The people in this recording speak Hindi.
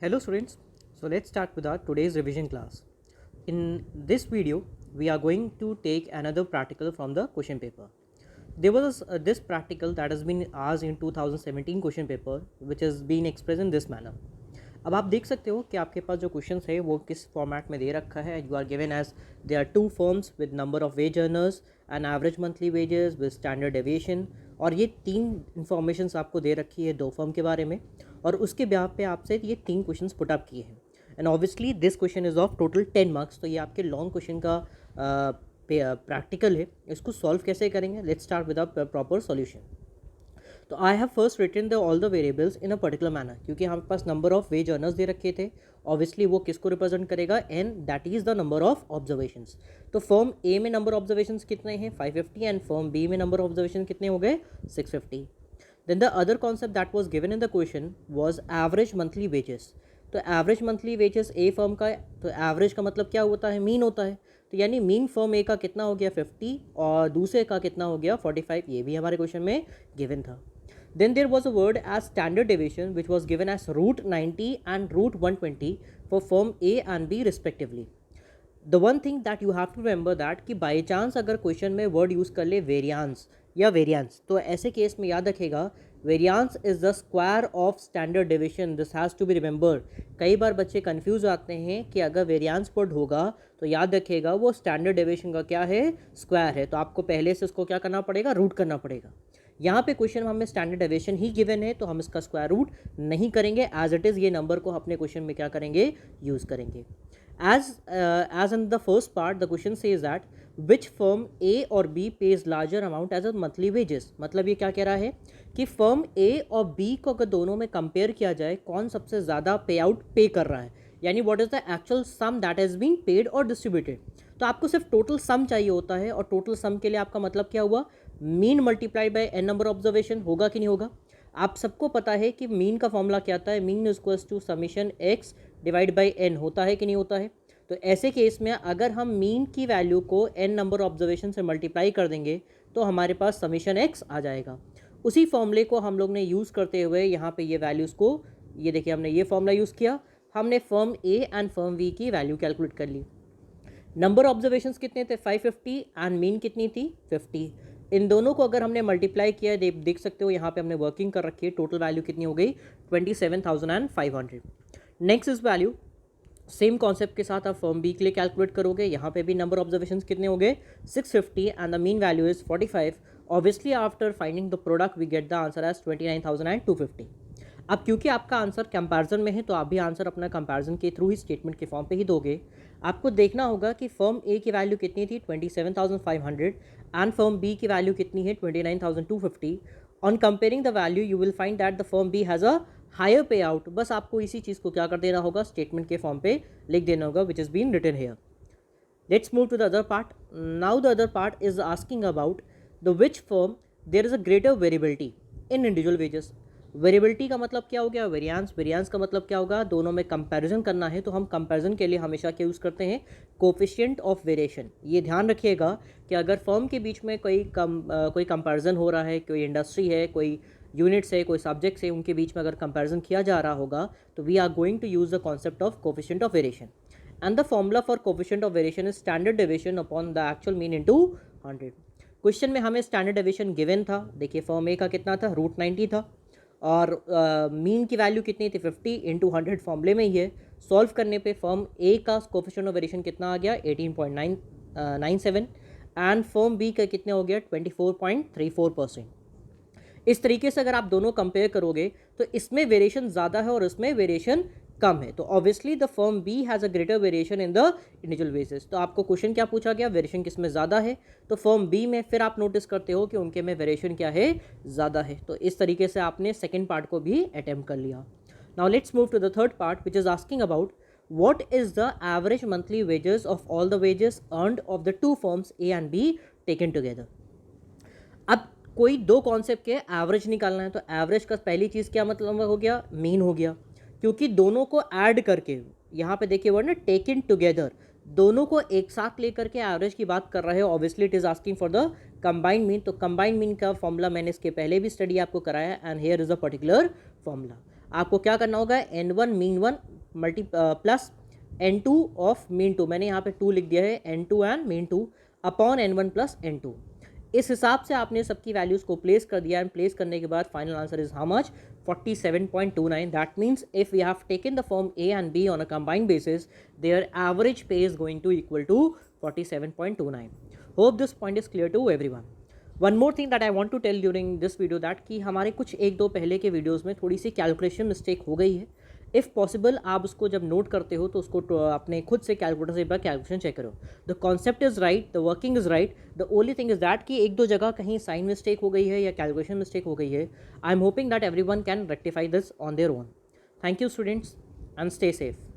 Hello students, so let's start with our today's revision class. In this video, we are going to take another practical from the question paper. There was this practical that has been asked in 2017 question paper which has been expressed in this manner. अब आप देख सकते हो कि आपके पास जो क्वेश्चन है वो किस फॉर्मेट में दे रखा है. You are given as they are two firms with number of wage earners and average monthly wages with standard deviation, और ये तीन इन्फॉर्मेशन आपको दे रखी है दो फर्म के बारे में, और उसके ब्याह पे आपसे ये तीन क्वेश्चन पुट अप किए हैं. And obviously this question is of total 10 marks, तो ये आपके लॉन्ग क्वेश्चन का प्रैक्टिकल है. इसको सॉल्व कैसे करेंगे, let's start with a proper solution. तो I have first written the all the variables in a particular manner, क्योंकि हमारे पास नंबर ऑफ वेज अर्नर्स दे रखे थे. ऑब्वियसली वो किसको रिप्रेजेंट करेगा, and that is the number of observations. तो फर्म ए में नंबर ऑब्जर्वेशंस कितने हैं 550, एंड फर्म बी में नंबर ऑब्जर्वेशन कितने हो गए 650. Then the other concept that was given in the question was average monthly wages. तो एवरेज मंथली वेजेस ए फर्म का, तो एवरेज का मतलब क्या होता है, मीन होता है. तो यानी मीन फर्म ए का कितना हो गया 50 और दूसरे का कितना हो गया 45, ये भी हमारे क्वेश्चन में गिवन था. Then there was a word as standard deviation which was given as root 90 and root 120 for firm A and B respectively. The one thing that you have to remember that कि by chance अगर क्वेश्चन में वर्ड यूज़ कर ले वेरियांस या वेरियांस, तो ऐसे केस में याद रखेगा variance is the square of standard deviation. This has to be remembered. कई बार बच्चे कंफ्यूज आते हैं कि अगर वेरियांस वर्ड होगा तो याद रखेगा वो स्टैंडर्ड डेविएशन का क्या है, स्क्वायर है. तो आपको पहले से उसको क्या करना पड़ेगा, रूट करना पड़ेगा. यहाँ पे क्वेश्चन हमें स्टैंडर्ड डेविएशन ही गिवन है, तो हम इसका स्क्वायर रूट नहीं करेंगे. एज इट इज़ ये नंबर को अपने क्वेश्चन में क्या करेंगे, यूज़ करेंगे. As in the first part, the question says that which firm A और B pays larger amount as a monthly wages. मतलब ये क्या कह रहा है कि फर्म A और B को अगर दोनों में कंपेयर किया जाए कौन सबसे ज़्यादा पे आउट पे कर रहा है, यानी what is the actual sum that has been paid और डिस्ट्रीब्यूटेड. तो आपको सिर्फ टोटल सम चाहिए होता है, और टोटल सम के लिए आपका मतलब क्या हुआ, mean multiply by N number observation. होगा कि नहीं होगा. आप सबको पता है कि मीन का फॉर्मूला क्या आता है, mean equals to summation X divide by N, होता है कि नहीं होता है. तो ऐसे केस में अगर हम मीन की वैल्यू को एन नंबर ऑब्जर्वेशन से मल्टीप्लाई कर देंगे तो हमारे पास समीशन एक्स आ जाएगा. उसी फॉर्मूले को हम लोग ने यूज़ करते हुए यहाँ पे ये वैल्यूज़ को, ये देखिए हमने ये फॉर्मूला यूज़ किया, हमने firm A and firm B की वैल्यू कैलकुलेट कर ली. नंबर ऑब्जर्वेशंस कितने थे 550 एंड मीन कितनी थी 50. इन दोनों को अगर हमने मल्टीप्लाई किया, देख सकते हो यहाँ पे हमने वर्किंग कर रखी है. टोटल वैल्यू कितनी हो गई 27,500. Next is value same concept के साथ आप फर्म बी के लिए कैलकुलेट करोगे. यहाँ पे भी नंबर ऑब्जर्वेशंस कितने हो गए 650 and the mean value is 45. Obviously after finding the product we get the answer as 29,250. अब क्योंकि आपका आंसर कंपैरिजन में है तो आप भी आंसर अपना कंपैरिजन के थ्रू ही स्टेटमेंट के फॉर्म पे ही दोगे. आपको देखना होगा कि फर्म ए की वैल्यू कितनी थी 27,500 एंड फर्म बी की वैल्यू कितनी है 29,250. On comparing the value you will find that the firm B has a higher pay out. बस आपको इसी चीज़ को क्या कर देना होगा, स्टेटमेंट के फॉर्म पे लिख देना होगा which is been written here. Let's move to the other part. Now the other part is asking about the which firm there is a greater variability in individual wages. Variability का मतलब क्या हो गया, वेरियांस. वेरियांस का मतलब क्या होगा, दोनों में कंपैरिजन करना है, तो हम कंपैरिजन के लिए हमेशा क्या यूज़ करते हैं, कोफिशिएंट ऑफ वेरिएशन. ये ध्यान रखिएगा कि अगर फर्म के बीच में कोई कंपैरिजन हो रहा है, कोई इंडस्ट्री है, कोई यूनिट्स है, कोई सब्जेक्ट्स है, उनके बीच में अगर कंपैरिजन किया जा रहा होगा तो we are going to use the concept of coefficient of variation. And the formula for coefficient of variation is standard deviation upon the actual mean into 100. Question में हमें स्टैंडर्ड डेविएशन गिवन था. देखिए फर्म ए का कितना था रूट 90 था, और मीन की वैल्यू कितनी थी 50 इंटू 100 फॉर्मूले में ही है. सॉल्व करने पे फर्म ए का कोफिशिएंट ऑफ वेरिएशन कितना आ गया 18.97 एंड फर्म बी का कितने हो गया 24.34%. इस तरीके से अगर आप दोनों कंपेयर करोगे तो इसमें वेरिएशन ज़्यादा है और इसमें वेरिएशन कम है. तो obviously the firm B has a greater variation in the individual basis. तो आपको क्वेश्चन क्या पूछा गया, वेरिएशन किस में ज़्यादा है, तो फर्म बी में. फिर आप नोटिस करते हो कि उनके में वेरिएशन क्या है, ज़्यादा है. तो इस तरीके से आपने सेकेंड पार्ट को भी अटेम्प्ट कर लिया. Now let's move to the third part which is asking about what is the average monthly wages of all the wages earned of the two firms A and B taken together. अब कोई दो कॉन्सेप्ट के एवरेज निकालना है, तो एवरेज का पहली चीज़ क्या मतलब हो गया, मीन हो गया, क्योंकि दोनों को ऐड करके, यहाँ पे देखिए वर्ड ना टेकन टुगेदर, दोनों को एक साथ लेकर के एवरेज की बात कर रहे हो. Obviously it is asking for the combined mean. तो कंबाइंड मीन का फॉर्मूला मैंने इसके पहले भी स्टडी आपको कराया, and here is a particular formula. आपको क्या करना होगा, n1 mean 1 multi plus n2 of mean 2, मैंने यहाँ पे 2 लिख दिया है, n2 and mean 2 upon n1 plus n2। इस हिसाब से आपने सबकी वैल्यूज़ को प्लेस कर दिया, एंड प्लेस करने के बाद final answer is how much, 47.29। That means if we have taken the firm A and B on a combined basis, their average pay is going to equal to 47.29. Hope this point is clear to everyone. One more thing that I want to tell during this video that कि हमारे कुछ एक दो पहले के वीडियोज़ में थोड़ी सी कैलकुलेशन मिस्टेक हो गई है। इफ़ पॉसिबल आप उसको जब नोट करते हो तो उसको अपने खुद से कैलकुलेटर से एक बार कैलकुलेशन चेक करो। The concept is right, the working is right, the only thing is that कि एक दो जगह कहीं साइन मिस्टेक हो गई है या कैलकुलेशन मिस्टेक हो गई है। I am hoping that every one can rectify this on their own. Thank you students and stay safe.